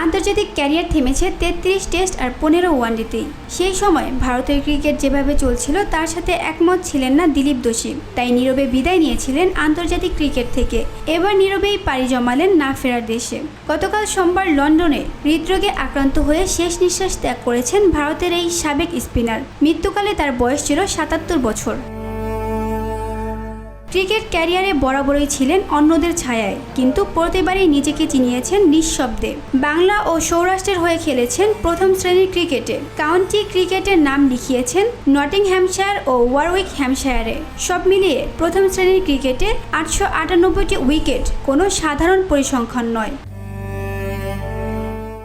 আন্তর্জাতিক career থেমেছে ৩৩ test আর ১৫ ওয়ানডেতেই। সেই সময় ভারতের ক্রিকেট যেভাবে চলছিল তার সাথে একমত ছিলেন না দিলীপ দোষী, তাই নীরবে বিদায় নিয়েছিলেন আন্তর্জাতিক ক্রিকেট থেকে। এবার নীরবেই পাড়ি জমালেন না ফেরার দেশে। গতকাল সোমবার লন্ডনে হৃদরোগে আক্রান্ত হয়ে শেষ নিঃশ্বাস ত্যাগ করেছেন ভারতের এই সাবেক স্পিনার। মৃত্যুকালে তার বয়স ছিল ৭৭ বছর। ক্রিকেট ক্যারিয়ারে বরাবরই ছিলেন অন্যদের ছায়ায়, কিন্তু প্রতিবারই নিজেকে চিনিয়েছেন নিঃশব্দে। বাংলা ও সৌরাষ্ট্রের হয়ে খেলেছেন প্রথম শ্রেণীর ক্রিকেটে। কাউন্টি ক্রিকেটের নাম লিখিয়েছেন নটিংহ্যামশায়ার ও ওয়ারউইকহ্যামশায়ারে। সব মিলিয়ে প্রথম শ্রেণীর ক্রিকেটে ৮৯৮টি উইকেট কোনো সাধারণ পরিসংখ্যান নয়।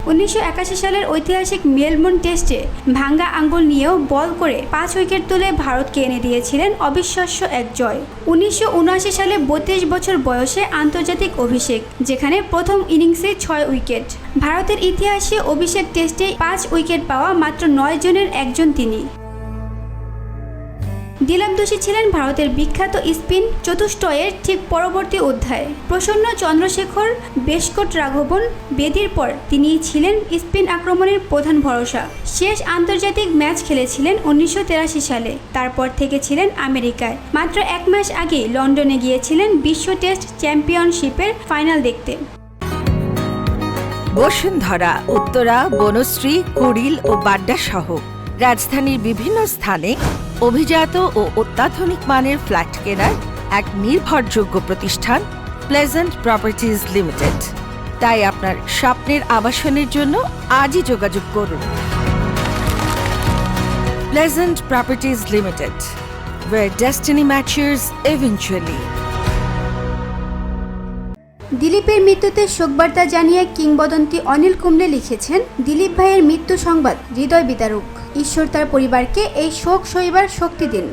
১৯৮১ সালের ঐতিহাসিক মেলবোর্ন টেস্টে ভাঙ্গা আঙ্গুল নিয়েও বল করে ৫ উইকেট তুলে ভারতকে এনে দিয়েছিলেন অবিশ্বাস্য এক জয়। ১৯৭৯ সালে ৩২ বছর বয়সে আন্তর্জাতিক অভিষেক, যেখানে প্রথম ইনিংসে ৬ উইকেট। ভারতের ইতিহাসে অভিষেক টেস্টে ৫ উইকেট পাওয়া মাত্র ৯ জনের একজন তিনি। দিলীপ দোষী ছিলেন ভারতের বিখ্যাত স্পিন চতুষ্টয়ের ঠিক পরবর্তী অধ্যায়ে। প্রসন্ন চন্দ্রশেখর, বেশকোট রাঘবন বেদির পর তিনিই ছিলেন স্পিন আক্রমণের প্রধান ভরসা। শেষ আন্তর্জাতিক ম্যাচ খেলেছিলেন ১৯৮৩ সালে। তারপর থেকে ছিলেন আমেরিকায়। মাত্র ১ মাস আগেই লন্ডনে গিয়েছিলেন বিশ্ব টেস্ট চ্যাম্পিয়নশিপের ফাইনাল দেখতে। বসুন্ধরা, উত্তরা, বনশ্রী, কুড়িল ও বাড্ডা সহ রাজধানীর বিভিন্ন স্থানে অভিজাত ও অত্যাধুনিক মানের ফ্ল্যাট কেনার এক নির্ভরযোগ্য প্রতিষ্ঠান প্লেজেন্ট প্রপার্টিজ লিমিটেড। তাই আপনার স্বপ্নের আবাসনের জন্য আজই যোগাযোগ করুন। Pleasant properties limited, where destiny matches eventually. দিলীপের মৃত্যুতে শোকবার্তা জানিয়ে কিংবদন্তি অনিল কুম্বলে লিখেছেন, দিলীপ ভাইয়ের মৃত্যু সংবাদ হৃদয় বিদারক। ঈশ্বর তার পরিবারকে এই শোক সইবার শক্তি দিন।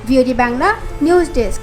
VOD Bangla news desk.